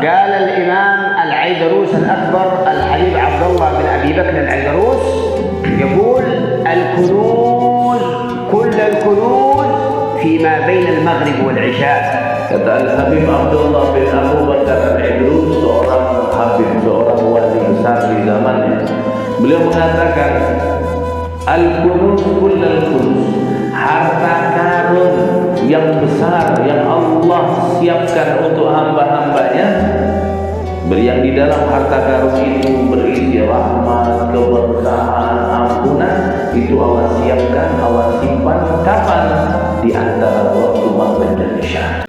قال الإمام العيدروس الأكبر الحبيب عبد الله بن أبي بكر العيدروس يقول الكنوز كل الكنوز فيما بين المغرب والعشاء. Kata Al-Habib Abdullah bin Abu Bakar Al-Idrus, seorang habib, seorang wali besar di zamannya. Beliau mengatakan, Al-Kunuz kullal kunuz, harta karun yang besar yang Allah siapkan untuk hamba-hambanya, yang di dalam harta karun itu berisi rahmat, keberkahan, ampunan, itu Allah siapkan, Allah simpan kapan? Di antara waktu maghrib dan isya.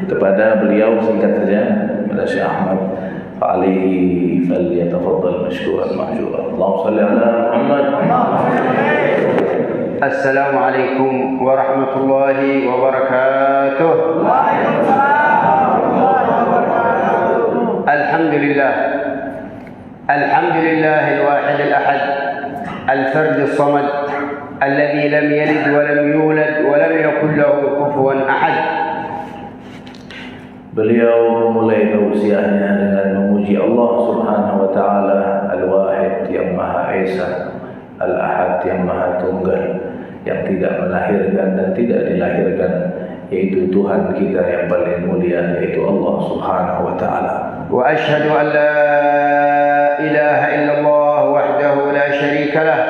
Kepada beliau singkat saja, kepada Syekh Ahmad, fa'alihi falyatafaddal mashkuran mahjuran. Allahumma shalli ala Muhammad. Assalamualaikum warahmatullahi wabarakatuh. Alhamdulillah. Alhamdulillah al-wahid al-ahad al-fard as-samad alladhi lam yalid wa lam yulad wa lam yakul lahu kufuwan ahad. Beliau memulai tausiahnya dengan memuji Allah Subhanahu wa taala Al-Wahid yang Maha Esa, Al-Ahad yang Maha Tunggal, yang tidak melahirkan dan tidak dilahirkan, yaitu Tuhan kita yang paling mulia, yaitu Allah Subhanahu wa taala. Wa asyhadu an la ilaha illallah wahdahu la syarika lah,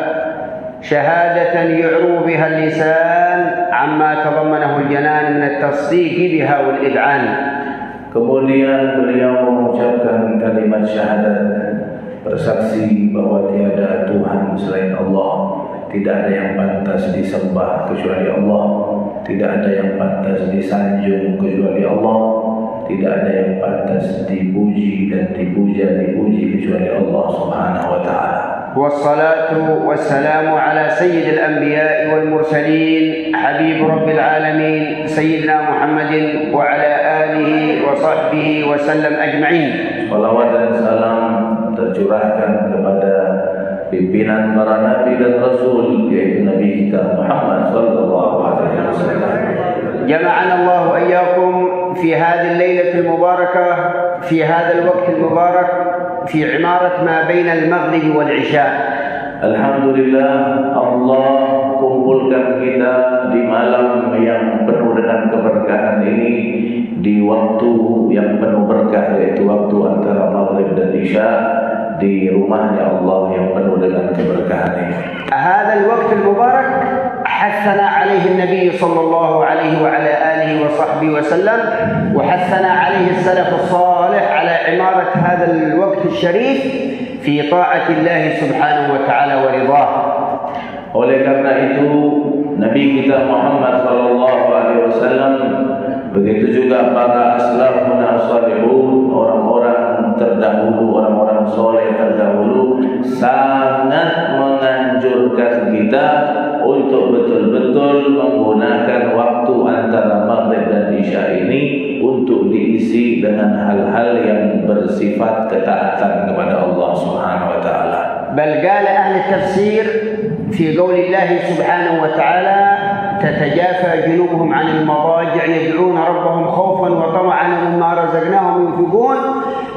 syahadatan yu'ru biha al-lisan amma tadammanahu al-janan min at-tasdiq biha wal-id'an. Kemudian beliau mengucapkan kalimat syahadat, bersaksi bahwa tiada Tuhan selain Allah, tidak ada yang pantas disembah kecuali Allah, tidak ada yang pantas disanjung kecuali Allah, tidak ada yang pantas dipuji dan dipuji kecuali Allah Subhanahu wa taala. Wassalatu wassalamu ala sayyidil anbiya'i wal mursalin habib rabbil alamin sayyidina Muhammadin wa ala alihi wa sahbihi wa sallam ajma'in. Salawat dan salam tercurahkan kepada pimpinan para nabi dan rasul, yaitu Nabi kita Muhammad sallallahu alaihi wasallam. Jama'ana Allah wa iyyakum fi hadhihi al-lailah al-mubarakah fi hadha al-waqt al-mubarak fi imarat ma baina al-maghrib wal-isha. Alhamdulillah, Allah kumpulkan kita di malam yang penuh dengan keberkahan ini, di waktu yang penuh berkah, yaitu waktu antara maghrib dan isya, di rumahnya Allah yang penuh dengan keberkahan ini. هذا الوقت المبارك حثنا عليه النبي صلى الله عليه وعلى آله وصحبه وسلم، وحثنا عليه السلف الصالح على عمارة هذا الوقت الشريف في طاعة الله سبحانه وتعالى ورضاه. Oleh karena itu Nabi kita Muhammad sallallahu alaihi wasallam, begitu juga para aslafun as-salihun, orang-orang terdahulu, orang-orang soleh terdahulu, sangat menganjurkan kita untuk betul-betul menggunakan waktu antara maghrib dan isya ini untuk diisi dengan hal-hal yang bersifat ketaatan kepada Allah Subhanahu wa taala. بل قال أهل التفسير في قول الله سبحانه وتعالى تتجافى جنوبهم عن المضاجع يدعون ربهم خوفا وطمعا مما رزقناهم ينفقون،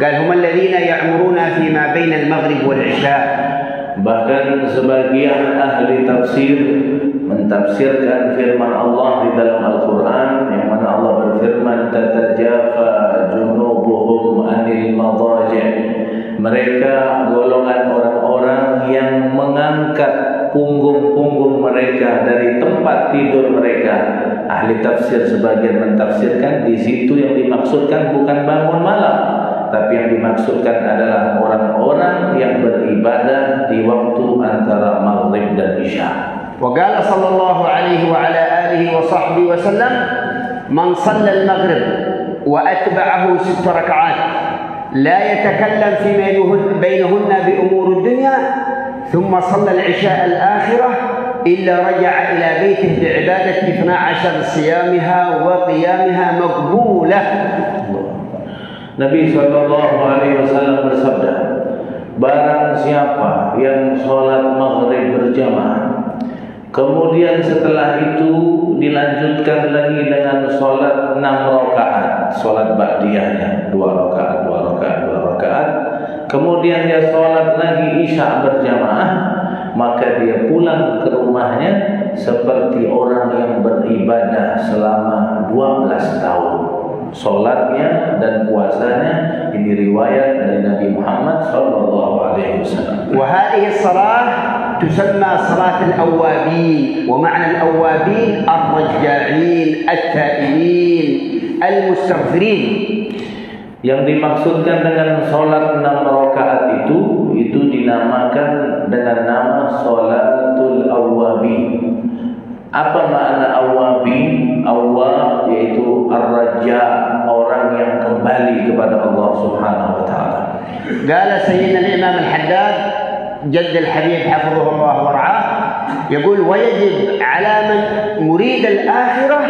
قال هم الذين يعمرون فيما بين المغرب والعشاء. Bahkan sebagian ahli tafsir mentafsirkan firman Allah di dalam Al-Quran, yang mana Allah berfirman tatajafa junubuhum anil madaji', mereka golongan orang-orang yang mengangkat punggung-punggung mereka dari tempat tidur mereka. Ahli tafsir sebagian mentafsirkan di situ yang dimaksudkan bukan bangun malam, tapi yang dimaksudkan adalah orang-orang yang beribadah di waktu antara maghrib dan isya. وقال صلى الله عليه وعلى آله وصحبه وسلم من صلى المغرب وأتبعه 6 ركعات لا يتكلم فيما بينهن بأمور الدنيا ثم صلى العشاء الآخرة إلا رجع إلى بيته بعبادة 12 صيامها وقيامها مقبولة. Nabi SAW bersabda, barang siapa yang sholat maghrib berjamaah, kemudian setelah itu dilanjutkan lagi dengan sholat 6 rakaat, sholat ba'diyahnya 2 rakaat, 2 rakaat, 2 rakaat, kemudian dia sholat lagi isya berjamaah, maka dia pulang ke rumahnya seperti orang yang beribadah selama 12 tahun. Sholatnya dan puasanya ini riwayat dari Nabi Muhammad SAW. وهذه الصلاة تسمى صلاة الأوابين، ومعنى الأوابين الرجاعين التائبين المستغفرين. Yang dimaksudkan dengan sholat 6 rakaat itu dinamakan dengan nama sholatul awabin. Apa makna awabin? Awab yaitu ar-raja, orang yang kembali kepada Allah Subhanahu wa taala. قال سيدنا الإمام الحداد جد الحبيب حفظه الله ورعاه يقول: ويجب على من مريد الآخرة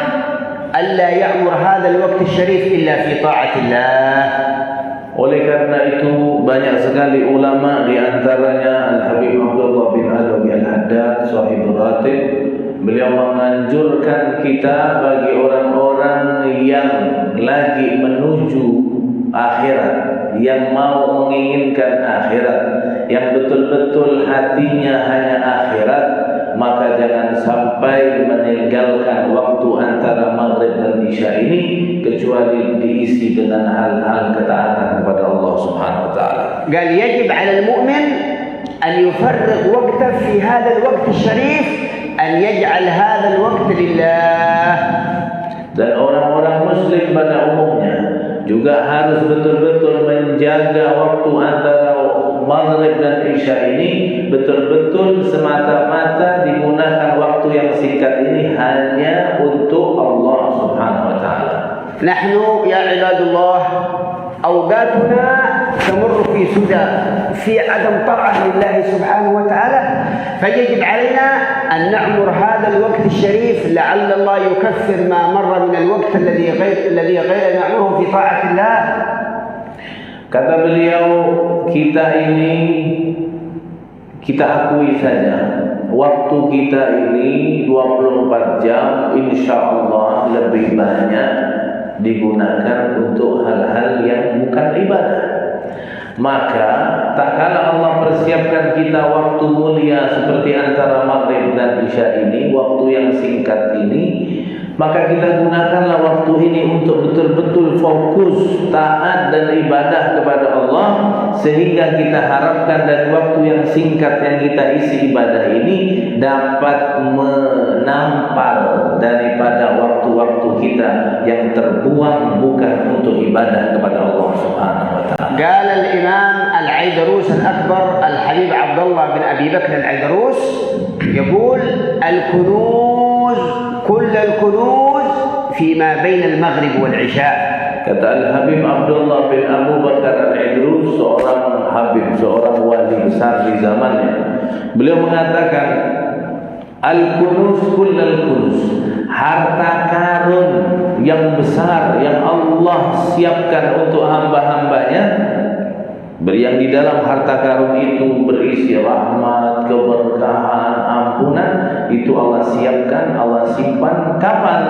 ألا يعمر هذا الوقت الشريف إلا في طاعة الله. Oleh karena itu banyak sekali ulama, di antaranya Al-Habib Abdullah bin Alawi Al-Haddad Sahibul Ratib, beliau menganjurkan kita bagi orang-orang yang lagi menuju akhirat, yang mau menginginkan akhirat, yang betul-betul hatinya hanya akhirat, maka jangan sampai meninggalkan waktu antara maghrib dan isya ini kecuali diisi dengan hal-hal ketaatan kepada Allah Subhanahu wa taala. قال يجب على المؤمن أن يفرغ وقته في هذا الوقت الشريف، أن يجعل هذا الوقت لله. Dan orang-orang muslim pada umumnya juga harus betul-betul menjaga waktu antara maghrib dan isya ini betul-betul semata-mata digunakan waktu yang singkat ini hanya untuk Allah Subhanahu wa taala. نحن يا عباد الله أوقاتنا تمر في سدى، في عدم طاعة لله سبحانه وتعالى، فيجب علينا أن نعمر هذا الوقت الشريف لعل الله يكفر ما مر من الوقت الذي غير نعمره في طاعة الله. Kata beliau, kita ini kita akui saja waktu kita ini 24 jam insyaallah lebih banyak digunakan untuk hal-hal yang bukan ibadah. Maka tak kala Allah persiapkan kita waktu mulia seperti antara maghrib dan isya ini, waktu yang singkat ini, maka kita gunakanlah waktu ini untuk betul-betul fokus taat dan ibadah kepada Allah, sehingga kita harapkan dari waktu yang singkat yang kita isi ibadah ini dapat menampal daripada waktu-waktu kita yang terbuang bukan untuk ibadah kepada Allah Subhanahu wa taala. قال الإمام العيدروس الأكبر الحبيب عبد الله بن أبي بكر العيدروس يقول: الكنوز كل الكنوز فيما بين المغرب والعشاء. Kata Al-Habib Abdullah bin Abu Bakar Al-Idrus, seorang habib, seorang wali besar di zamannya. Beliau mengatakan, Al-kunuz kullal kunuz, harta karun yang besar yang Allah siapkan untuk hamba-hambanya, yang di dalam harta karun itu berisi rahmat, keberkahan, ampunan, itu Allah siapkan, Allah simpan kapan?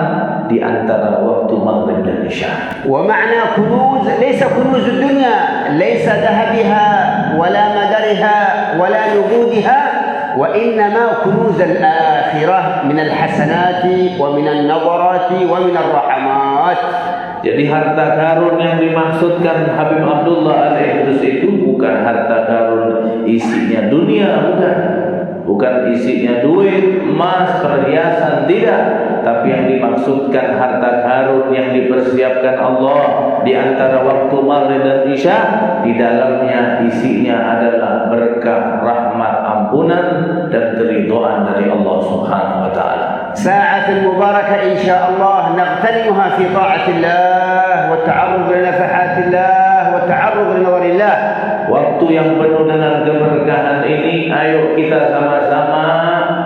Di antara waktu maghrib dan isya. ومعنى كنوز ليس كنوز الدنيا، ليس ذهبها ولا مدرها ولا نقودها، وإنما كنوز الآخرة من الحسنات ومن النظرات ومن الرحمات. Jadi harta karun yang dimaksudkan Habib Abdullah Al-Idrus itu bukan harta karun isinya dunia, bukan isinya duit, emas, perhiasan, tidak. Tapi yang dimaksudkan harta karun yang dipersiapkan Allah di antara waktu maghrib dan isya, di dalamnya isinya adalah berkah, rahmat, ampunan dan keridhaan dari Allah Subhanahu wa taala. ساعة المباركة إن شاء الله نغتنمها في طاعة الله والتعرض لنفحات الله والتعرض لنظر الله. Waktu yang penuh dengan keberkahan ini, ayo kita sama-sama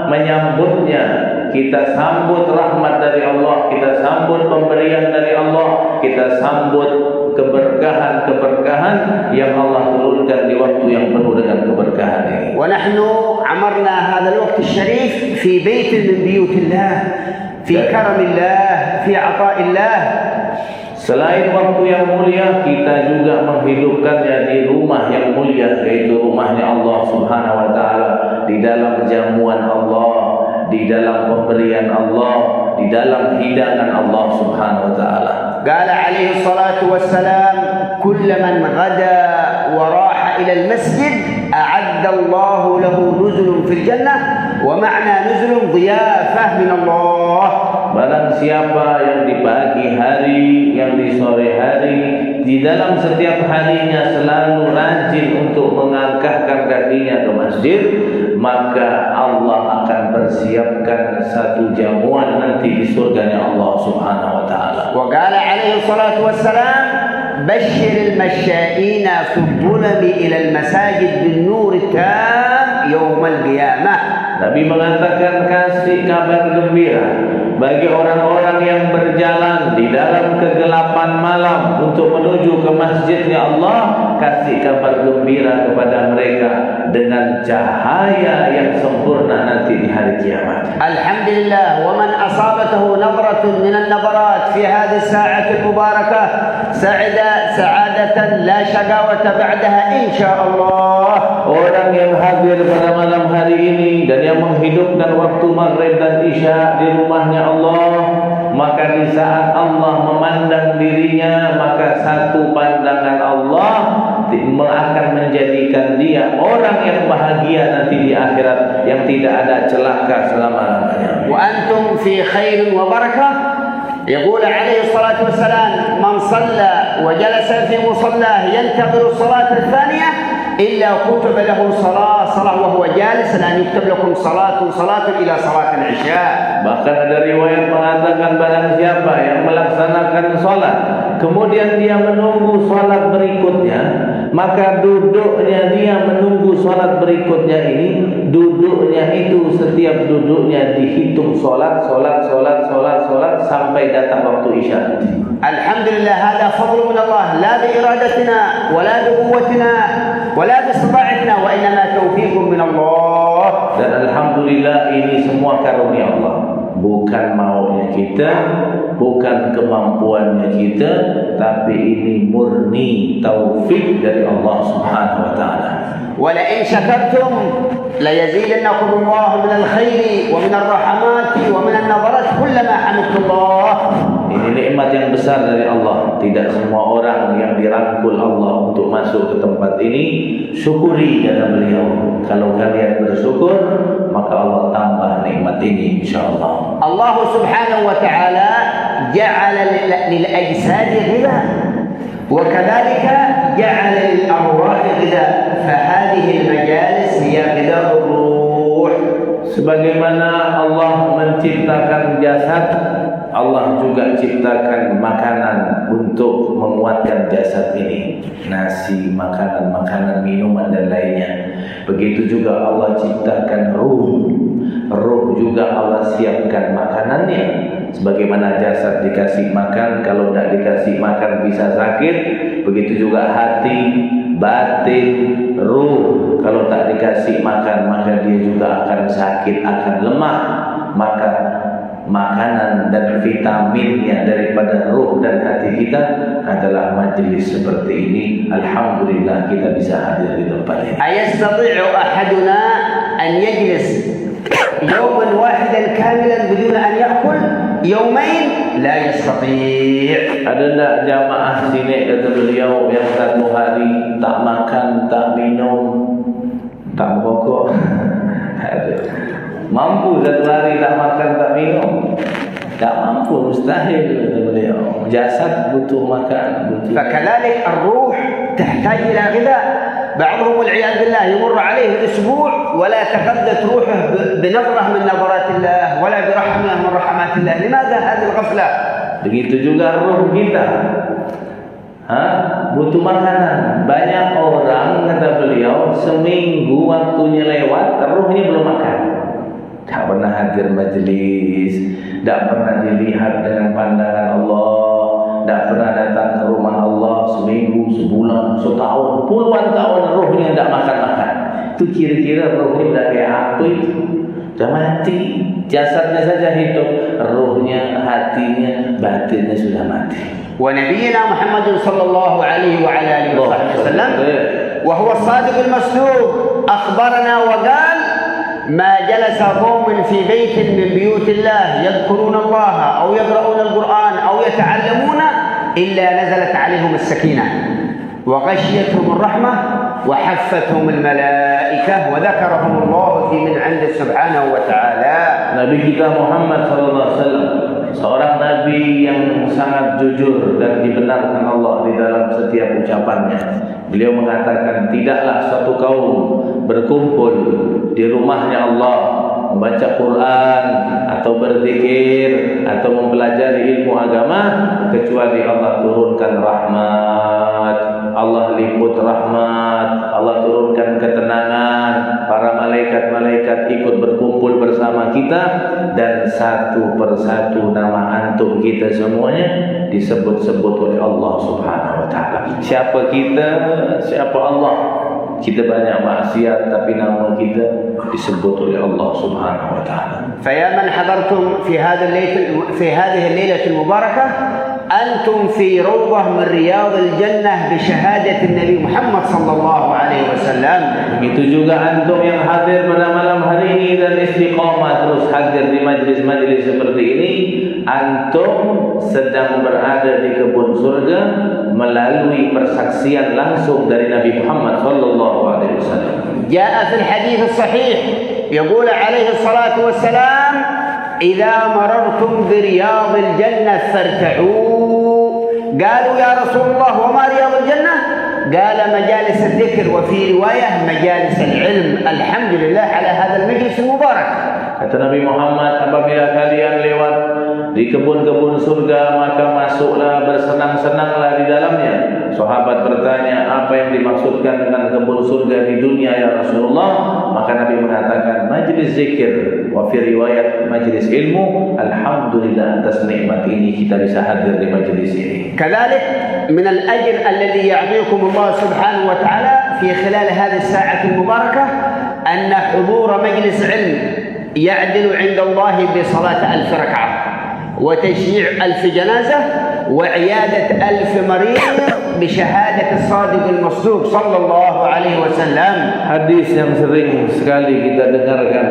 menyambutnya. Kita sambut rahmat dari Allah, kita sambut pemberian dari Allah, kita sambut keberkahan-keberkahan yang Allah turunkan di waktu yang penuh dengan عمرنا هذا الوقت الشريف في بيت من بيوت الله، في كرم الله، في عطاء الله. Selain waktu yang mulia, kita juga menghidupkannya di rumah yang mulia, yaitu rumahnya Allah Subhanahu wa taala, di dalam jamuan Allah, di dalam pemberian Allah, di dalam hidangan Allah Subhanahu wa taala. قال عليه الصلاة والسلام: كل من غدا وراح إلى المسجد أعد الله له نزل في الجنة، ومعنى نزل ضيافة من الله. Barang siapa yang di pagi hari, yang di sore hari, di dalam setiap harinya selalu rajin untuk mengangkatkan kakinya ke masjid, maka Allah akan persiapkan satu jamuan nanti di surganya Allah Subhanahu wa taala. وقال عليه الصلاة والسلام: بشر المشائين في الظلم إلى المساجد بالنور التام يوم القيامة. Nabi mengatakan, kasih kabar gembira bagi orang-orang yang berjalan di dalam kegelapan malam untuk menuju ke masjidnya Allah. Kasih kabar gembira kepada mereka dengan cahaya yang sempurna nanti di hari kiamat. Alhamdulillah, wa man asabathu nadratun min an-nadarat fi hadhihi as-sa'ati al-mubarakah sa'ida sa'adatan la shaqawata ba'daha insyaallah. Orang yang hadir pada malam hari ini dan yang menghidupkan waktu maghrib dan isya di rumahnya Allah, maka di saat Allah memandang dirinya, maka satu pandangan Allah akan menjadikan dia orang yang bahagia nanti di akhirat, yang tidak ada celaka selama-lamanya. Wa antum fi khairin wa barakah. يقول عليه الصلاة والسلام: من صلى وجلس في مصلاه ينتظر الصلاة الثانية إلا كتب له صلاة وهو جالس لأن يكتب لكم صلاة إلى صلاة العشاء. Bahkan ada riwayat mengatakan, barang siapa yang melaksanakan salat kemudian dia menunggu salat berikutnya, maka duduknya dia menunggu salat berikutnya ini, duduknya itu setiap duduknya dihitung salat sampai datang waktu isya. Alhamdulillah, hada fadl min Allah, la bi iradatina wala bi quwwatina wala bi istita'atina, wa innama tawfiqun min Allah. Dan alhamdulillah, ini semua karunia Allah, bukan maunya kita, bukan kemampuannya kita, tapi ini murni taufik dari Allah Subhanahu wa taala. ولئن شكرتم ليزيدنكم الله من الخير ومن الرحمات ومن النظرات كلما حمدتم الله. Ini nikmat yang besar dari Allah. Tidak semua orang yang dirangkul Allah untuk masuk ke tempat ini. Syukuri kata beliau. Kalau kalian bersyukur, maka Allah tambah nikmat ini insyaallah. Allah Subhanahu wa taala ja'ala lil ajsad ghidha wa kadzalika ja'ala lil arwah ghidha. فهذه المجالس هي غذاء الروح. Sebagaimana Allah menciptakan jasad, Allah juga ciptakan makanan untuk menguatkan jasad ini. Nasi, makanan, minuman dan lainnya. Begitu juga Allah ciptakan ruh. Ruh juga Allah siapkan makanannya. Sebagaimana jasad dikasih makan, kalau tidak dikasih makan bisa sakit. Begitu juga hati, batin, ruh, kalau tak dikasih makan maka dia juga akan sakit, akan lemah. Maka makanan dan vitaminnya daripada ruh dan hati kita adalah majlis seperti ini. Alhamdulillah kita bisa hadir di tempat ini. Ayastati'u ahaduna an yajlis yawman wahidan kamilan bidun an ya'kul yawmain? La yastati'. Ada tak jamaah sini, kata beliau, yang satu hari tak makan, tak minum, tak merokok? Mampu satu hari tak makan, tak minum? Tak mampu, mustahil, kata beliau. Jasad butuh makan, butuh. فكذلك الروح تحتاج إلى غذاء. بعضهم والعياذ بالله يمر عليه الأسبوع ولا تغذت روحه بنظرة من نظرات الله ولا برحمة من رحمات الله. لماذا هذه الغفلة؟ Begitu juga ruh kita, butuh makanan. Banyak orang, kata beliau, seminggu waktunya lewat, ruhnya belum makan. Tak pernah hadir majlis, tak pernah dilihat dengan pandangan Allah, tak pernah datang ke rumah Allah seminggu, sebulan, setahun, puluhan tahun ruhnya tak makan-makan. Itu kira-kira rohnya udah kayak apa itu? Sudah mati. Jasadnya saja hidup, rohnya, hatinya, batinnya sudah mati. ونبينا محمد صلى الله عليه وعلى آله وصحبه وسلم وهو الصادق المصدوق أخبرنا وقال ما جلس قوم في بيت من بيوت الله يذكرون الله أو يقرؤون القرآن أو يتعلمون إلا نزلت عليهم السكينة وغشيتهم الرحمة وحفتهم الملائكة وذكرهم الله في من عنده سبحانه وتعالى. Nabi kita Muhammad SAW, seorang Nabi yang sangat jujur dan dibenarkan Allah di dalam setiap ucapannya. Beliau mengatakan, tidaklah satu kaum berkumpul di rumahnya Allah membaca Quran atau berzikir atau mempelajari ilmu agama kecuali Allah turunkan rahmat, Allah liput rahmat, Allah turunkan ketenangan, para malaikat-malaikat ikut berkumpul bersama kita, dan satu persatu nama antum kita semuanya disebut-sebut oleh Allah Subhanahu wa taala. Siapa kita, siapa Allah? Kita banyak maksiat tapi nama kita disebut oleh Allah Subhanahu wa taala. فيا من حضرتم في هذه الليلة المباركة أنتم في روضة من رياض الجنة بشهادة النبي محمد صلى الله عليه وسلم. Begitu juga antum yang hadir pada malam hari ini dan istiqamah terus hadir di majlis-majlis seperti ini, antum sedang berada di kebun surga melalui persaksian langsung dari Nabi Muhammad sallallahu alaihi wasallam. جاء في الحديث الصحيح يقول عليه الصلاة والسلام إذا مررتم برياض الجنة فارتعوا. قالوا يا رسول الله وما رياض الجنة؟ قال مجالس الذكر وفي رواية مجالس العلم. الحمد لله على هذا المجلس المبارك. Kata Nabi Muhammad, apabila kalian lewat di kebun-kebun surga maka masuklah, bersenang-senanglah di dalamnya. Sahabat bertanya, apa yang dimaksudkan dengan kebun surga di dunia ya Rasulullah? Maka Nabi mengatakan majlis zikir, wa fi riwayat majlis ilmu. Alhamdulillah atas nikmat ini kita bisa hadir di majlis ini. كذلك من الأجر الذي يعطيكم الله سبحانه وتعالى في خلال هذه الساعة المباركة أن حضور مجلس علم يعدل عند الله بصلاة 1000 ركعة وتشييع 1000 جنازة وعيادة 1000 مريض بشهادة الصادق المصدوق صلى الله عليه وسلم. Hadis yang sering sekali kita dengarkan,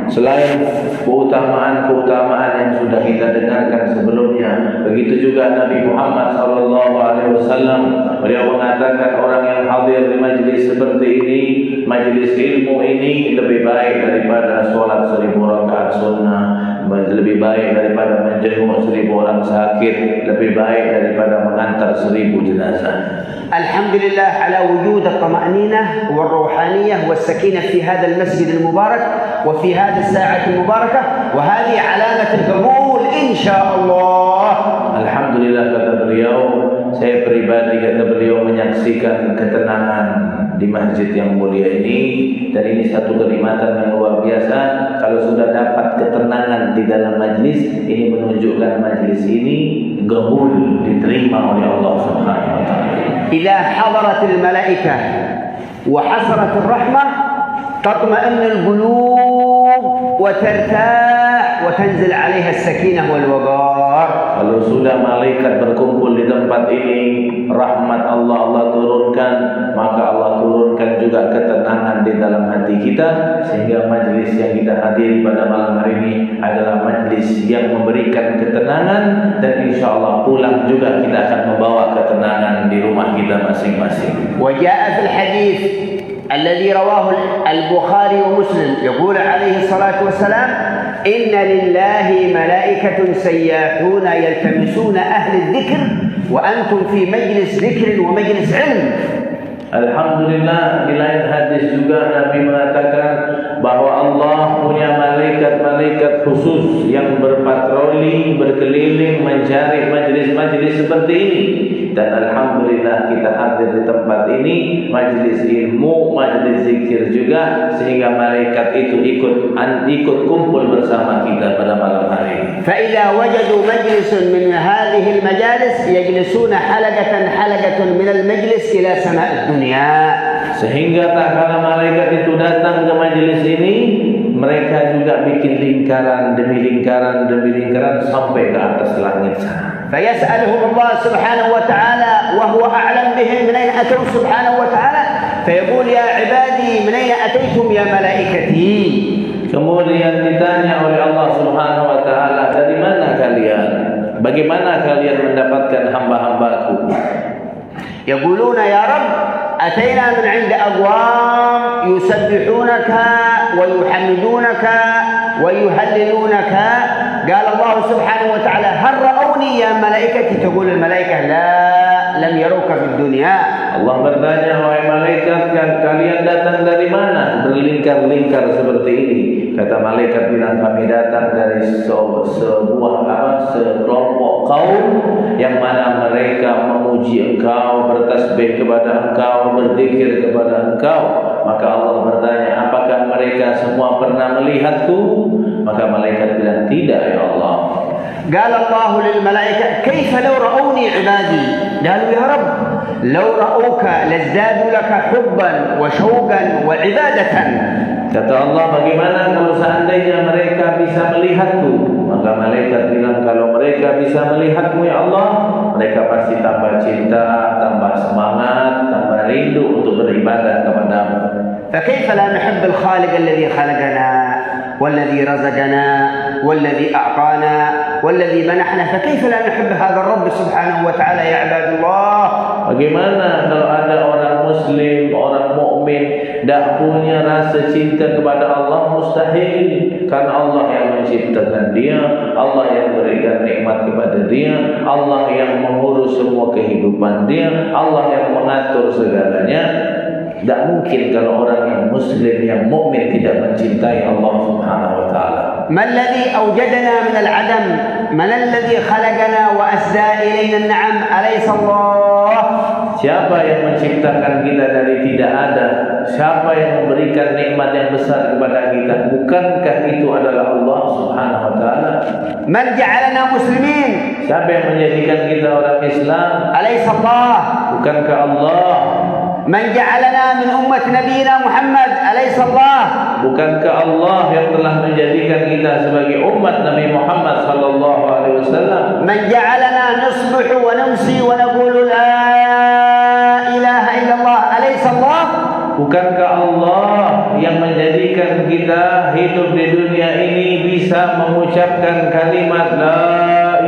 selain keutamaan-keutamaan yang sudah kita dengarkan sebelumnya, begitu juga Nabi Muhammad sallallahu alaihi wasallam, beliau mengatakan orang yang hadir di majlis seperti ini, majlis ilmu ini, lebih baik daripada sholat 1000 rakaat sunnah, lebih baik daripada menjenguk 1000 orang sakit, lebih baik daripada mengantar 1000 jenazah. الحمد لله على وجود الطمأنينة والروحانية والسكينة في هذا المسجد المبارك وفي هذه الساعة المباركة، وهذه علامة القبول إن شاء الله. Alhamdulillah, kata beliau, saya pribadi, kata beliau, menyaksikan ketenangan di masjid yang mulia ini, dan ini satu kenikmatan yang luar biasa. Kalau sudah dapat ketenangan di dalam majlis ini, menunjukkan majlis ini qabul, diterima oleh Allah Subhanahu wa taala. إذا حضرت الملائكة وحصلت الرحمة تطمئن القلوب وترتاح وتنزل عليها السكينة والوقار. Kalau sudah malaikat berkumpul di tempat ini, rahmat Allah turunkan, maka Allah turunkan juga ketenangan di dalam hati kita, sehingga majlis yang kita hadiri pada malam hari ini adalah majlis yang memberikan ketenangan, dan insya Allah pulang juga kita akan membawa ketenangan di rumah kita masing-masing. وجاء في الحديث الذي رواه البخاري ومسلم يقول عليه الصلاة والسلام إن لله ملائكة سياحون يلتمسون أهل الذكر وأنتم في مجلس ذكر ومجلس علم. Alhamdulillah, di lain hadis juga Nabi mengatakan bahwa Allah punya malaikat-malaikat khusus yang berpatroli, berkeliling mencari majlis-majlis seperti ini. Dan alhamdulillah kita hadir di tempat ini, majlis ilmu, majlis zikir juga, sehingga malaikat itu ikut kumpul bersama kita pada malam hari ini. فإذا وجدوا مجلس من هذه المجالس يجلسون حلقة من المجلس إلى سماء الدنيا. Sehingga tak kala malaikat itu datang bikin lingkaran demi lingkaran demi lingkaran sampai ke atas langit sana. فيسألهم الله سبحانه وتعالى وهو أعلم بهم من أين أتوا سبحانه وتعالى فيقول يا عبادي من أين أتيتم يا ملائكتي. Kemudian ditanya oleh Allah Subhanahu wa taala, dari mana kalian? Bagaimana kalian mendapatkan hamba-hambaku? يقولون يا رب أتينا من عند أقوام يسبحونك ويحمدونك ويهللونك. قال الله سبحانه وتعالى هل رأوني يا ملائكتي؟ تقول الملائكة لا لم يروك في الدنيا. Allah bertanya, wahai malaikat, kalian datang dari mana? Berlingkar-lingkar seperti ini. Kata malaikat bilang, kami datang dari sekelompok kaum yang mana mereka memuji engkau, bertasbih kepada engkau, berzikir kepada engkau. Maka Allah bertanya, apakah mereka semua pernah melihatku? Maka malaikat bilang, tidak ya Allah. قال الله للملائكة كيف لو رأوني عبادي؟ قالوا يا رب لو رأوك لازدادوا لك حبا وشوقا وعبادة. Kata Allah, bagaimana kalau seandainya mereka bisa melihatku? Maka malaikat bilang, kalau mereka bisa melihatmu ya Allah, mereka pasti tambah cinta, tambah semangat, tambah rindu untuk beribadah kepadamu. فكيف لا نحب الخالق الذي خلقنا والذي رزقنا والذي أعطانا والذي منحنا؟ فكيف لا نحب هذا الرب سبحانه وتعالى يا عباد الله؟ Bagaimana kalau ada orang muslim, orang mukmin tidak punya rasa cinta kepada Allah? Mustahil. Karena Allah yang menciptakan dia, Allah yang berikan nikmat kepada dia, Allah yang mengurus semua kehidupan dia, Allah yang mengatur segalanya. Tidak mungkin kalau orang yang muslim, yang mukmin tidak mencintai Allah Subhanahu wa taala. ما الذي أوجدنا من العدم؟ من الذي خلقنا وأسدى إلينا النعم؟ أليس الله؟ Siapa yang menciptakan kita dari tidak ada? Siapa yang memberikan nikmat yang besar kepada kita? Bukankah itu adalah Allah Subhanahu wa taala? من جعلنا مسلمين؟ Siapa yang menjadikan kita orang Islam? أليس الله؟ Bukankah Allah? من جعلنا من أمة نبينا محمد؟ أليس الله؟ Bukankah Allah yang telah menjadikan kita sebagai umat Nabi Muhammad sallallahu alaihi wasallam? من جعلنا نصبح ونمسي ونقول لا إله إلا الله؟ أليس الله؟ Bukankah Allah yang menjadikan kita hidup di dunia ini bisa mengucapkan kalimat la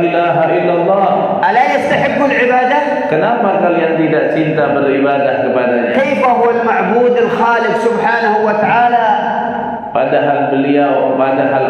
ilaha illallah? ألا يستحق العبادة؟ Kenapa kalian tidak cinta beribadah kepadanya? كيف هو المعبود الخالق سبحانه وتعالى؟ Padahal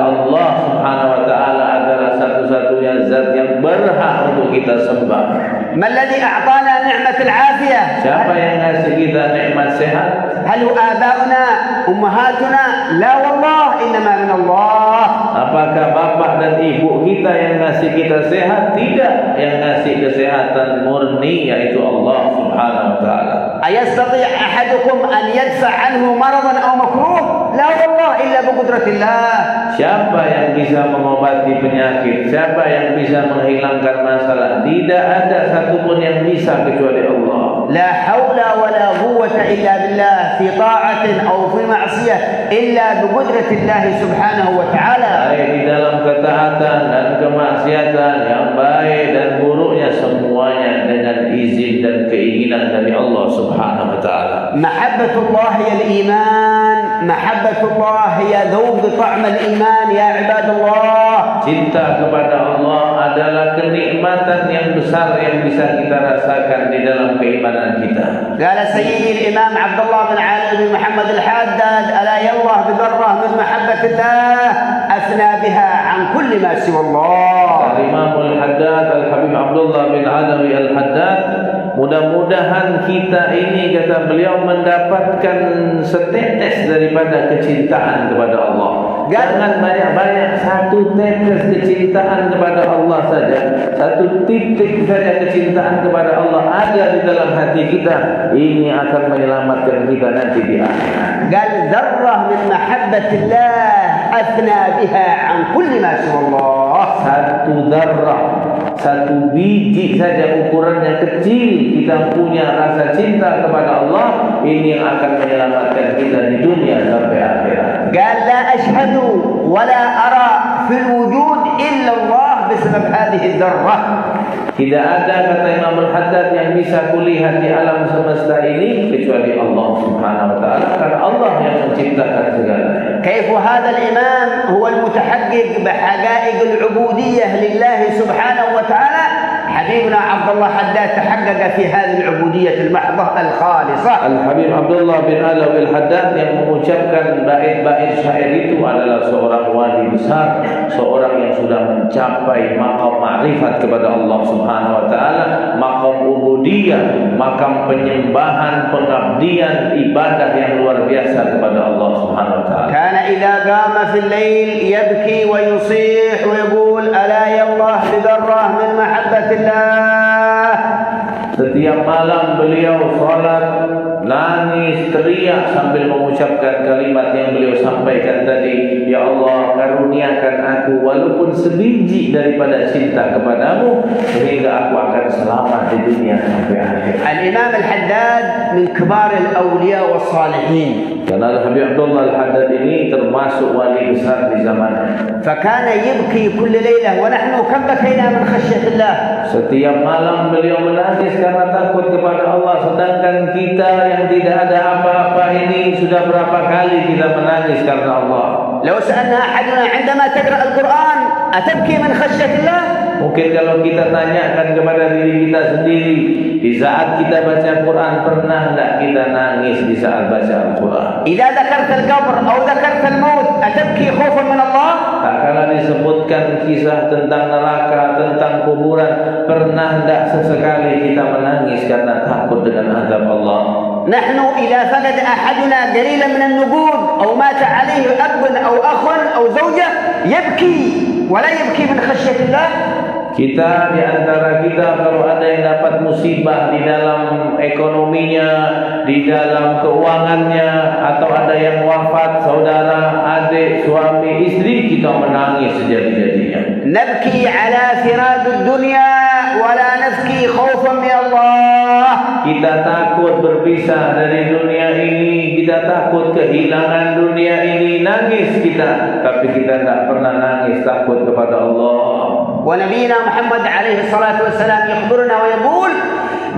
Allah Subhanahu wa taala adalah satu-satunya zat yang berhak untuk kita sembah. ما الذي أعطانا نعمة العافية؟ Siapa yang ngasih kita nikmat sehat? هل هو آباؤنا أمهاتنا؟ لا والله إنما من الله. Apakah bapak dan ibu kita yang ngasih kita sehat? Tidak, yang ngasih kesehatan murni yaitu Allah Subhanahu wa taala. أيستطيع أحدكم أن يدفع عنه مرضا أو مكروه؟ لا والله إلا بقدرة الله. Siapa yang bisa mengobati penyakit? Siapa yang bisa menghilangkan masalah? Tidak ada satupun yang bisa kecuali Allah. لا حول ولا قوة إلا بالله في طاعة أو في معصية إلا بقدرة الله سبحانه وتعالى. Baik di dalam ketaatan dan kemaksiatan, yang baik dan buruknya semuanya dengan izin dan keinginan dari Allah Subhanahu wa taala. محبة الله هي الإيمان، محبة الله هي ذوق طعم الإيمان يا عباد الله. Cinta kepada Allah adalah kenikmatan yang besar yang bisa kita rasakan di dalam keimanan kita. قال سيدي الإمام عبد الله بن علي بن محمد الحداد ألا يالله بذرة من محبة الله أثنى بها عن كل ما سوى الله. Imam Al-Haddad Al-Habib Abdullah bin Adawi Al-Haddad, mudah-mudahan kita ini, kata beliau, mendapatkan setetes daripada kecintaan kepada Allah. Jangan banyak-banyak, satu tetes kecintaan kepada Allah saja, satu titik saja kecintaan kepada Allah ada di dalam hati kita, ini akan menyelamatkan kita nanti di akhirat. قال ذرة من محبة الله أثنى بها عن كل ما سوى الله. Satu darah, satu biji saja ukurannya kecil, kita punya rasa cinta kepada Allah, ini yang akan menyelamatkan kita di dunia sampai akhirat. قال لا أشهد ولا أرى في الوجود إلا الله بسبب هذه الذرة. Tidak ada, kata Imam Al-Haddad, yang bisa kulihat di alam semesta ini kecuali Allah Subhanahu wa taala, karena Allah yang menciptakan segalanya. كيف هذا الإمام هو المتحقق بحقائق العبودية لله سبحانه وتعالى؟ حبيبنا عبد الله حداد تحقق في هذه العبودية المحضة الخالصة. Al-Habib Abdullah bin Alawi Al-Haddad yang mengucapkan bait-bait syair itu adalah seorang wali besar, seorang yang sudah mencapai maqam ma'rifat kepada Allah Subhanahu wa taala, maqam ubudiyah, maqam penyembahan, pengabdian, ibadah yang luar biasa kepada Allah Subhanahu wa taala. كان إذا قام في الليل يبكي ويصيح ويقول ألا يا الله بذرة من محبة الله. Setiap malam beliau salat, nangis, teriak sambil mengucapkan kalimat yang beliau sampaikan tadi, ya Allah karuniakan aku walaupun sebiji daripada cinta kepadamu, sehingga aku akan selamat di dunia sampai akhir. الإمام الحداد من كبار الأولياء والصالحين. Karena Habib Abdullah Al-Haddad ini termasuk wali besar di zamannya. فكان يبكي كل ليلة ونحن كم بكينا من خشية الله. Setiap malam beliau menangis karena takut kepada Allah, sedangkan kita yang tidak ada apa-apa ini sudah berapa kali kita menangis karena Allah. لو سألنا أحدنا عندما تقرأ القرآن أتبكي من خشية الله؟ Mungkin kalau kita tanyakan kepada diri kita sendiri, di saat kita baca Quran, pernah enggak kita nangis di saat baca Al-Quran? إذا ذكرت القبر أو ذكرت الموت أتبكي خوفا من الله؟ Tak kala disebutkan kisah tentang neraka, tentang kuburan, pernah enggak sesekali kita menangis karena takut dengan azab Allah? نحن إذا فقد أحدنا قليلا من النقود أو مات عليه أب أو أخ أو زوجة يبكي ولا يبكي من خشية الله. Kita di antara kita kalau ada yang dapat musibah di dalam ekonominya, di dalam keuangannya, atau ada yang wafat, saudara, adik, suami, istri, kita menangis sejadi-jadinya. نبكي على فراق الدنيا ولا نبكي خوفا من الله. Kita takut berpisah dari dunia ini, kita takut kehilangan dunia ini, nangis kita, tapi kita tidak pernah nangis takut kepada Allah. ونبينا محمد عليه الصلاة والسلام يخبرنا ويقول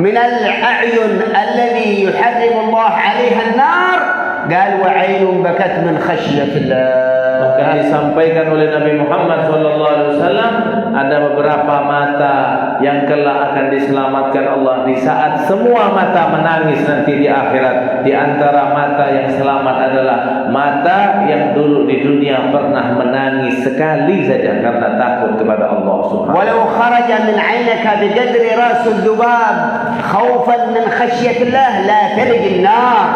من الأعين الذي يحرم الله عليها النار قال وعين بكت من خشية الله. Bahkan disampaikan oleh Nabi Muhammad SAW, ada beberapa mata yang kelak akan diselamatkan Allah di saat semua mata menangis nanti di akhirat. Di antara mata yang selamat adalah mata yang dulu di dunia pernah menangis sekali saja karena takut kepada Allah Subhanahu wa taala. ولو خرج من عينك بقدر رأس الذباب خوفا من خشية الله لا تلج النار.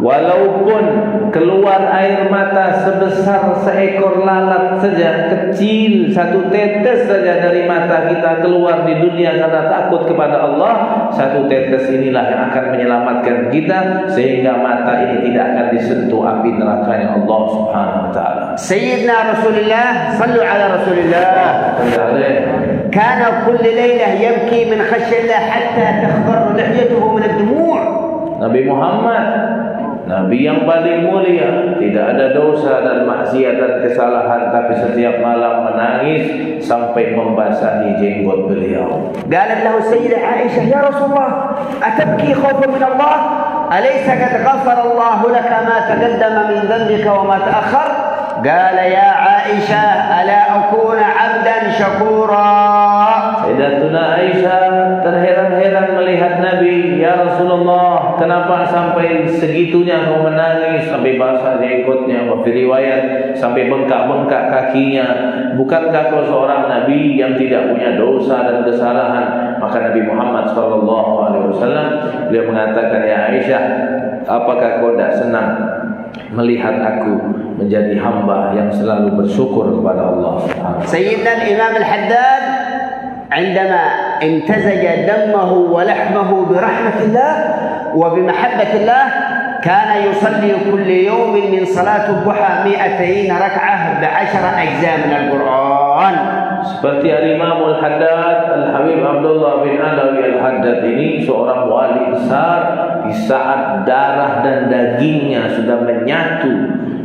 Walaupun keluar air mata sebesar seekor lalat saja, kecil, satu tetes saja dari mata kita keluar di dunia karena takut kepada Allah, satu tetes inilah yang akan menyelamatkan kita sehingga mata ini tidak akan disentuh api nerakanya Allah Subhanahu wa taala. سيدنا رسول الله صلوا على رسول الله كان كل ليلة يبكي من خشية الله حتى تخضر لحيته من الدموع. Nabi Muhammad, Nabi yang paling mulia, tidak ada dosa dan maksiat dan kesalahan, tapi setiap malam menangis sampai membasahi jenggot beliau. قالت له السيدة عائشة يا رسول الله أتبكي خوفا من الله أليس قد غفر الله لك ما تقدم من ذنبك وما تأخر؟ قال يا عائشة ألا أكون عبدا شكورا. Sayyidatuna Aisyah terheran-heran melihat Nabi. Ya Rasulullah, kenapa sampai segitunya kau menangis, sampai basah jenggotnya, riwayat sampai bengkak-bengkak kakinya? Bukankah kau seorang Nabi yang tidak punya dosa dan kesalahan? Maka Nabi Muhammad SAW beliau mengatakan, ya Aisyah, apakah kau tidak senang melihat aku menjadi hamba yang selalu bersyukur kepada Allah Subhanahu wa taala? Sayyidina Imam Al-Haddad عندما امتزج دمه ولحمه برحمة الله وبمحبة الله كان يصلي كل يوم من صلاة الضحى 200 ركعة ب10 أجزاء من القرآن. Seperti Al-Imam Al-Haddad, Al-Habib Abdullah bin Alawi Al-Haddad ini seorang wali besar, di saat darah dan dagingnya sudah menyatu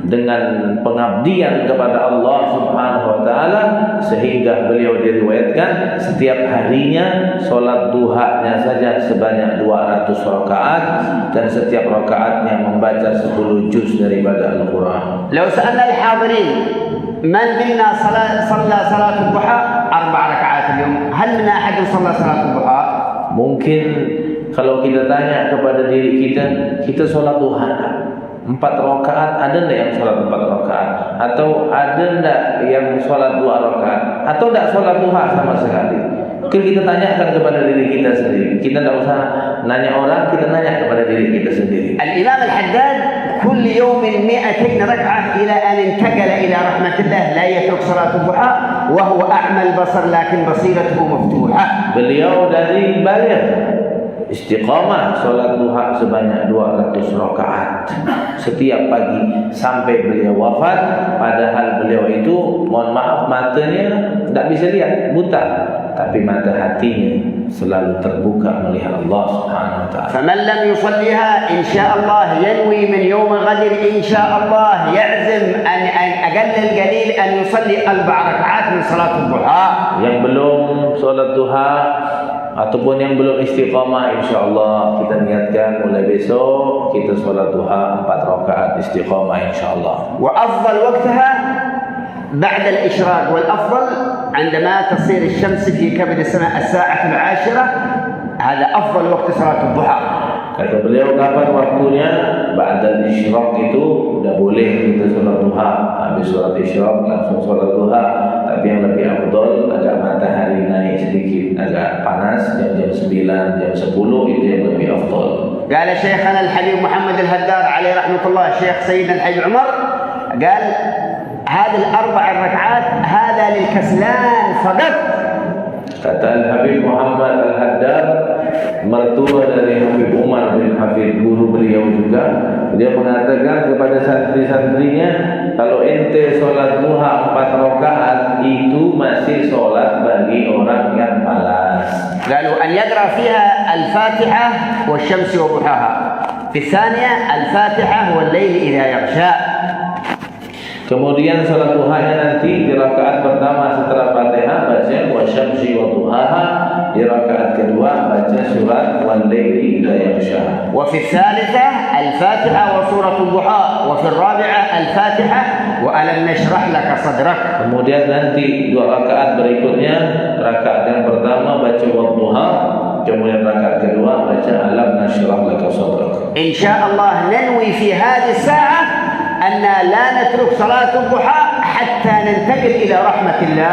dengan pengabdian kepada Allah Subhanahu wa taala, sehingga beliau diriwayatkan setiap harinya solat duhanya saja sebanyak 200 rakaat, dan setiap rakaatnya membaca 10 juz daripada Al-Qur'an. لو سألنا الحاضرين من منا صلى صلاة الضحى 4 ركعات اليوم، هل منا أحد صلى صلاة الضحى؟ Mungkin kalau kita tanya kepada diri kita, kita solat duha 4 rakaat, ada enggak yang solat 4 rakaat? Atau ada enggak yang solat 2 rakaat? Atau enggak solat duha sama sekali? Mungkin kita tanyakan kepada diri kita sendiri. Kita tidak usah nanya orang, kita nanya kepada diri kita sendiri. الإمام الحداد كل يوم 200 ركعة إلى أن انتقل إلى رحمة الله لا يترك صلاة الضحى وهو أعمى البصر لكن بصيرته مفتوحة. Beliau dari balik istiqamah solat duha sebanyak 200 rakaat setiap pagi sampai beliau wafat. Padahal beliau itu, mohon maaf, matanya tidak bisa lihat, buta, tapi mata hatinya selalu terbuka melihat Allah Subhanahu wa taala. فمن لم يصليها إن شاء الله ينوي من يوم غد إن شاء الله يعزم أن أقل القليل أن يصلي 4 ركعات من صلاة الضحى. Yang belum solat duha ataupun yang belum istiqamah, insyaallah kita niatkan mulai besok kita solat duha 4 rakaat istiqamah insyaallah. وأفضل وقتها بعد الإشراق، والأفضل عندما تصير الشمس في كبد السماء الساعة 10، هذا أفضل وقت صلاة الضحى. Kata beliau, kapan waktunya? Ba'dal isyraq itu sudah boleh kita solat duha. Habis solat isyraq langsung solat duha. Tapi yang lebih afdal agak matahari naik sedikit, agak panas, jam 9, jam 10 itu yang lebih afdal. قال شيخنا الحبيب محمد الهدار عليه رحمة الله، الشيخ سيدنا الحاج عمر قال هذه ال4 ركعات هذا للكسلان فقط. Kata Al-Habib Muhammad Al-Haddad, mertua dari Habib Umar bin Hafid, guru beliau juga, dia mengatakan kepada santri-santrinya, kalau ente solat duha 4 rakaat itu masih solat bagi orang yang malas. قالوا أن يقرأ فيها الفاتحة والشمس وضحاها، في الثانية الفاتحة والليل إذا يغشى. Kemudian salat duhanya nanti di rakaat pertama setelah Fatihah baca wasyamsi wa duhaha, di rakaat kedua baca surat wal laili idza yaghsha. وفي الثالثة الفاتحة وسورة الضحى، وفي الرابعة الفاتحة وألم نشرح لك صدرك. Kemudian nanti 2 rakaat berikutnya, rakaat yang pertama baca wadduha, kemudian rakaat kedua baca alam nashrah laka sadrak. إن شاء الله ننوي في هذه الساعة أن لا نترك صلاة الضحى حتى ننتقل إلى رحمة الله.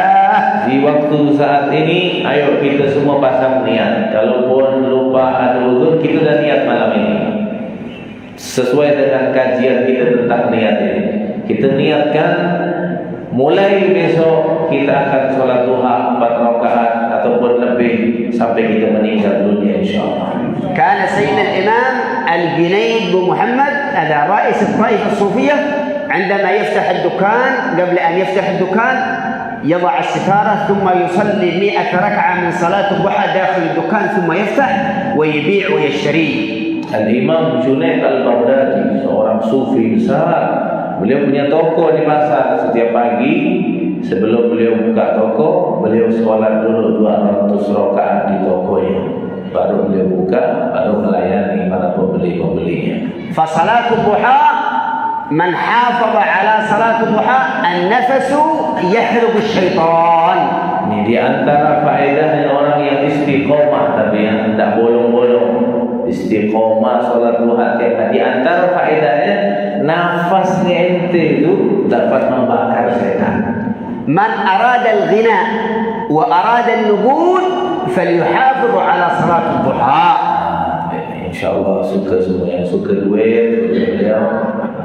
Di waktu saat ini, ayo kita semua pasang niat. Kalaupun lupa ada uzur, kita dah niat malam ini. Sesuai dengan kajian kita tentang niat ini, kita niatkan mulai besok kita akan sholat duha 4 rakaat ataupun lebih sampai kita meninggal dunia insyaallah. كان سيدنا الإمام الجنيد بن محمد هذا رئيس الطائفة الصوفية عندما يفتح الدكان، قبل أن يفتح الدكان يضع الستارة ثم يصلي 100 ركعة من صلاة الضحى داخل الدكان ثم يفتح ويبيع ويشتري. Al-Imam Junaid Al-Baghdadi, seorang sufi besar, beliau punya toko di pasar. Setiap pagi sebelum beliau buka toko, beliau sholat dulu 200 rakaat di tokonya, baru beliau buka, baru melayani para pembeli-pembelinya. فصلاة الضحى من حافظ على صلاة الضحى النفس يحرق الشيطان. Ini di antara faedahnya orang yang istiqomah, tapi yang tidak bolong-bolong. Istiqomah sholat duha tiap hari. Di antara faedahnya, nafasnya ente itu dapat membakar setan. من أراد الغنى وأراد النبوذ فليحافظ على صلاة الضحى. InsyaAllah suka semua yang suka duit, beliau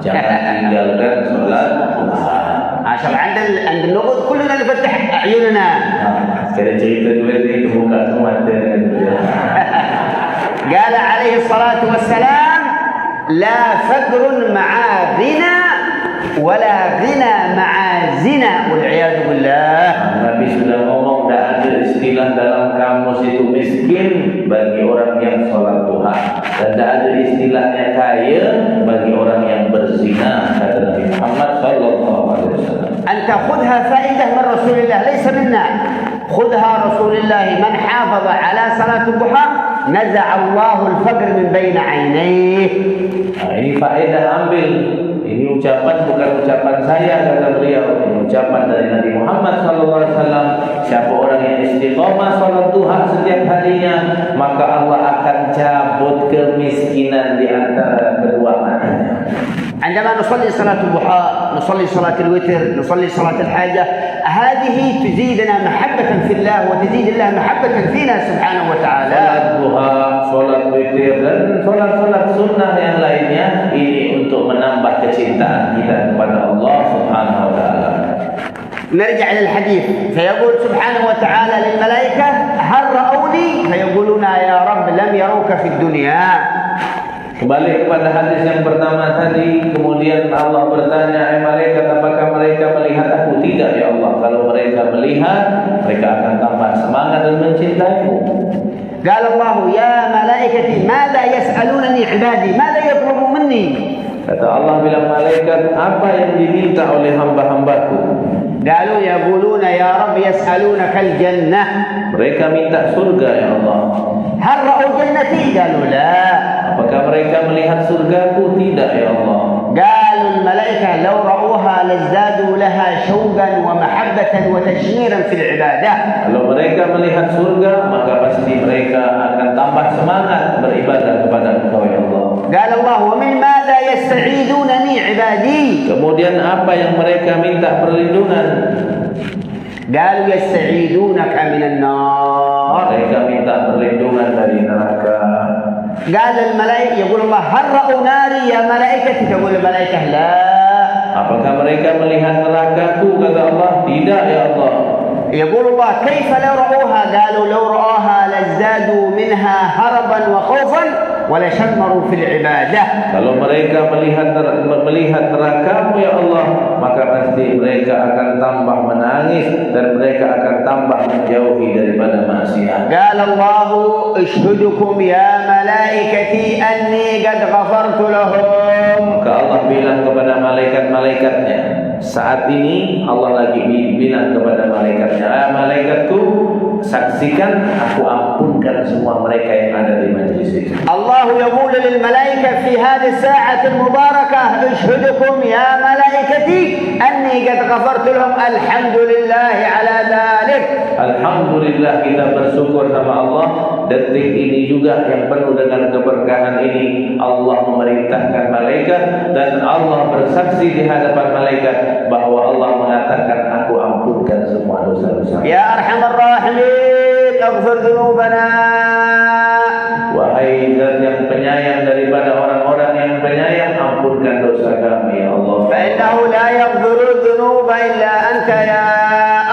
jangan tinggalkan sholat duha. عشان عند النبوذ كلنا نفتح أعيننا. Kalau cerita duit ini buka semua mata. قال عليه الصلاة والسلام لا فقر مع غنى ولا غنى مع زنا والعياذ بالله. Nabi sudah ngomong, tidak ada istilah dalam kamus itu miskin bagi orang yang sholat duha, dan tidak ada istilahnya kaya bagi orang yang berzina. Kata Nabi Muhammad أنت خذها فائدة من رسول الله ليس منا. خذها رسول الله من حافظ على صلاة الضحى نزع الله الفقر من بين عينيه. Ini faedah ambil. Ini ucapan bukan ucapan saya kata beliau. Ini ucapan dari Nabi Muhammad SAW. Siapa orang yang istiqomah salat duha setiap harinya, maka Allah akan cabut kemiskinan di antara kedua matanya. عندما نصلي صلاة الضحى، نصلي صلاة الوتر، نصلي صلاة الحاجة، هذه تزيدنا محبة في الله وتزيد الله محبة فينا سبحانه وتعالى. Salat duha, salat witir dan salat-salat sunnah yang lainnya ini untuk menambah kecintaan kita kepada Allah Subhanahu wa taala. نرجع للحديث فيقول سبحانه وتعالى للملائكة هل رأوني؟ فيقولون يا رب لم يروك في الدنيا. Kembali kepada hadis yang pertama tadi, kemudian Allah bertanya, malaikat, apakah mereka melihat aku? Tidak ya Allah. Kalau mereka melihat, mereka akan tambah semangat dan mencintaimu. قال الله يا ملائكتي ماذا يسألونني عبادي ماذا يطلبوا مني. Kata Allah bilang malaikat, apa yang diminta oleh hamba-hambaku? قالوا يقولون يا رب يسألونك الجنة. Mereka minta surga ya Allah. هل رأوا جنتي؟ قالوا لا. Apakah mereka melihat surgaku? Tidak ya Allah. قالوا الملائكة لو رأوها لازدادوا لها شوقا ومحبة وتشميرا في العبادة. Kalau mereka melihat surga, maka pasti mereka akan tambah semangat beribadah kepada Engkau ya Allah. قال الله ومن ماذا يستعيذونني عبادي. Kemudian apa yang mereka minta perlindungan? قالوا يستعيذونك من النار. Mereka minta perlindungan dari neraka. قال الملائكة يقول الله هل رأوا ناري يا ملائكتي؟ تقول الملائكة لا. Apakah mereka melihat nerakaku? Kata Allah, tidak ya Allah. يقول الله كيف لو رأوها؟ قالوا لو رأوها لازدادوا منها هربا وخوفا ولشمروا في العبادة. Kalau mereka melihat nerakamu ya Allah, maka pasti mereka akan tambah menangis dan mereka akan tambah menjauhi daripada maksiat. قال الله اشهدكم يا ملائكتي أني قد غفرت لهم. Maka Allah bilang kepada malaikat-malaikatnya, saat ini Allah lagi bilang kepada malaikatnya, malaikatku, saksikan aku ampunkan semua mereka yang ada di majlis ini. الله يقول للملائكة في هذه الساعة المباركة اشهدكم يا ملائكتي أني قد غفرت لهم الحمد لله على ذلك. Alhamdulillah, kita bersyukur sama Allah. Detik ini juga yang penuh dengan keberkahan ini, Allah memerintahkan malaikat dan Allah bersaksi di hadapan malaikat bahwa Allah mengatakan aku ampunkan semua dosa-dosa. Ya Arhamar Rahimin aghfir dzunubana. Wahai Zat yang penyayang daripada orang-orang yang penyayang, ampunkan dosa kami ya Allah. فإنه لا يغفر الذنوب إلا أنت يا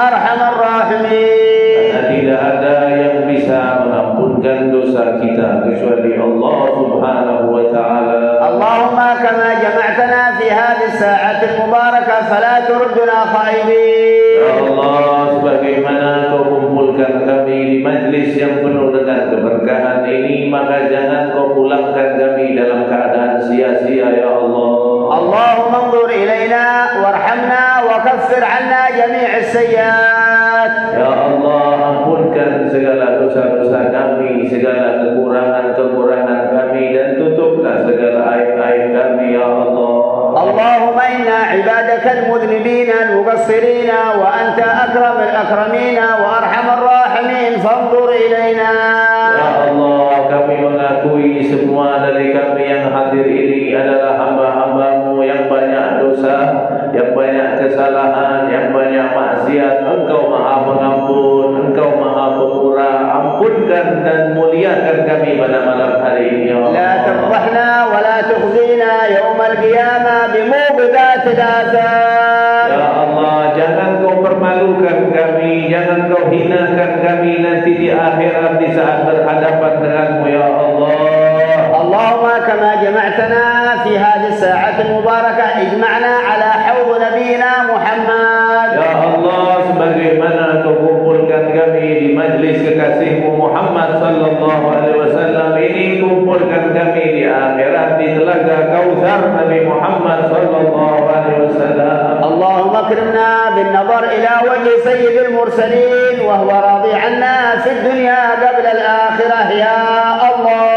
أرحم الراحمين. Karena tidak ada yang bisa mengampunkan dosa kita kecuali Allah Subhanahu wa taala. اللهم كما جمعتنا في هذه الساعة المباركة فلا تردنا خائبين. Ya Allah, sebagaimana Kau kumpulkan kami di majlis yang penuh dengan keberkahan ini, maka jangan Kau pulangkan kami dalam keadaan sia-sia ya Allah. اللهم انظر إلينا وارحمنا وكفر عنا جميع السيئات. Ya Allah, ampunkan segala dosa-dosa kami, segala kekurangan-kekurangan kami, dan tutuplah segala aib-aib kami ya Allah. اللهم إنا عبادك المذنبين المقصرين وأنت أكرم الأكرمين وأرحم الراحمين فانظر إلينا. Ya Allah, kami mengakui semua dari kami yang hadir ini adalah hamba-hamba-Mu yang banyak dosa, yang banyak kesalahan, yang banyak maksiat. Engkau Maha Pengampun, Engkau Maha Pemurah. Ampunkan dan muliakan kami pada malam hari ini ya Allah. لا تفضحنا ولا تخزينا يوم القيامة بموبقات الآثام. Ya Allah, jangan Kau permalukan kami, jangan Kau hinakan kami nanti di akhirat di saat berhadapan denganmu ya Allah. اللهم كما جمعتنا في هذه الساعة المباركة اجمعنا على حوض نبينا محمد. Ya Allah, sebagaimana Kau kumpulkan kami di majlis kekasihmu Muhammad sallallahu alaihi wasallam ini, kumpulkan kami di akhirat di telaga Kautsar Nabi Muhammad sallallahu alaihi wasallam. اللهم اكرمنا المرسلين وهو راضي عنا في الدنيا قبل الآخرة يا الله.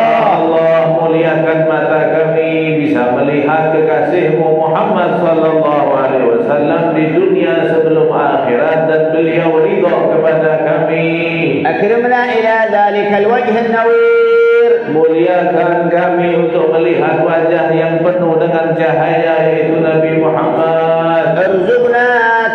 Ya Allah, muliakan mata kami bisa melihat kekasih-Mu Muhammad sallallahu alaihi wasallam di dunia sebelum akhirat dan beliau ridha kepada kami. أكرمنا إلى ذلك الوجه النوير. Muliakan kami untuk melihat wajah yang penuh dengan cahaya yaitu Nabi Muhammad. ارزقنا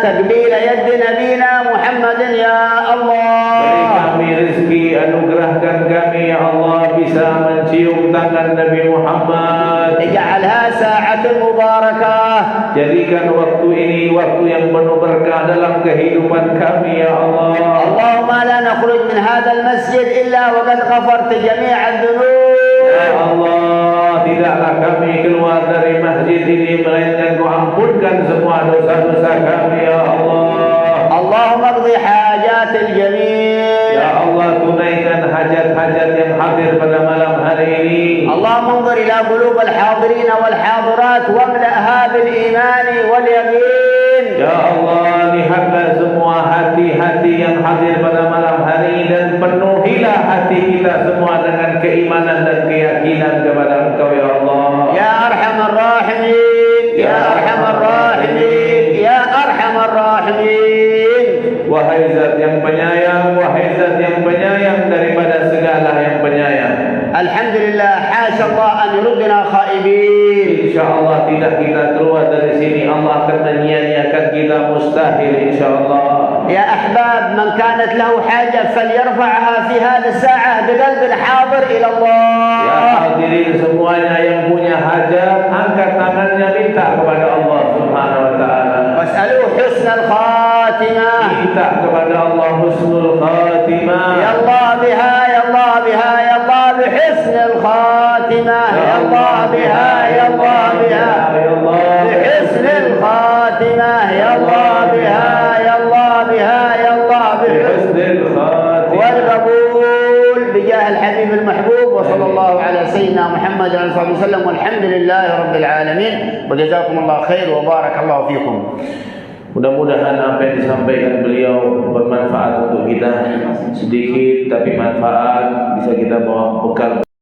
تقبيل يد نبينا محمد يا Beri الله. kami rezeki, anugerahkan kami ya Allah bisa mencium tangan Nabi Muhammad. اجعلها ساعة مباركة. Jadikan waktu ini waktu yang penuh berkah dalam kehidupan kami ya Allah. اللهم لا نخرج من هذا المسجد إلا وقد غفرت جميع الذنوب. Ya Allah, tidaklah kami keluar dari masjid ini melainkan Kau ampunkan semua dosa-dosa kami ya Allah. اللهم اقض حاجات الجميع. Ya Allah, tunaikan hajat-hajat yang hadir pada malam hari ini. اللهم انظر إلى قلوب الحاضرين والحاضرات واملأها بالإيمان واليقين. Ya Allah, lihatlah semua hati-hati yang hadir pada malam hari ini dan penuhilah hati kita semua dengan keimanan dan keyakinan kepada Engkau ya Allah. يا أرحم الراحمين يا أرحم الراحمين يا أرحم الراحمين. Wahai Zat yang penyayang, wahai Zat yang penyayang daripada segala yang penyayang. الحمد لله حاشا الله أن يردنا خائبين. InsyaAllah tidak kita keluar dari sini Allah akan menyia-nyiakan kita, mustahil insyaAllah. يا أحباب من كانت له حاجة فليرفعها في هذه الساعة بقلب حاضر إلى Ya الله. hadirin semuanya yang punya hajat, angkat tangannya minta kepada Allah Subhanahu wa taala. واسألوه حسن الخاتمة. Minta kepada Allah husnul khatimah. يا الله بها يا الله بها يا الله بحسن الخاتمة. يا الله بها يا الله بها Ya Allah. بحسن الخاتمة. يا الله بها يا الله بها يا الله بحسن Husnul khatimah. والقبول بجاه الحبيب المحبوب. وصلى الله على سيدنا محمد وعلى اله وسلم والحمد لله رب العالمين وجزاكم الله خير وبارك الله فيكم. Mudah-mudahan apa yang disampaikan beliau bermanfaat untuk kita, sedikit tapi manfaat, bisa kita bawa bekal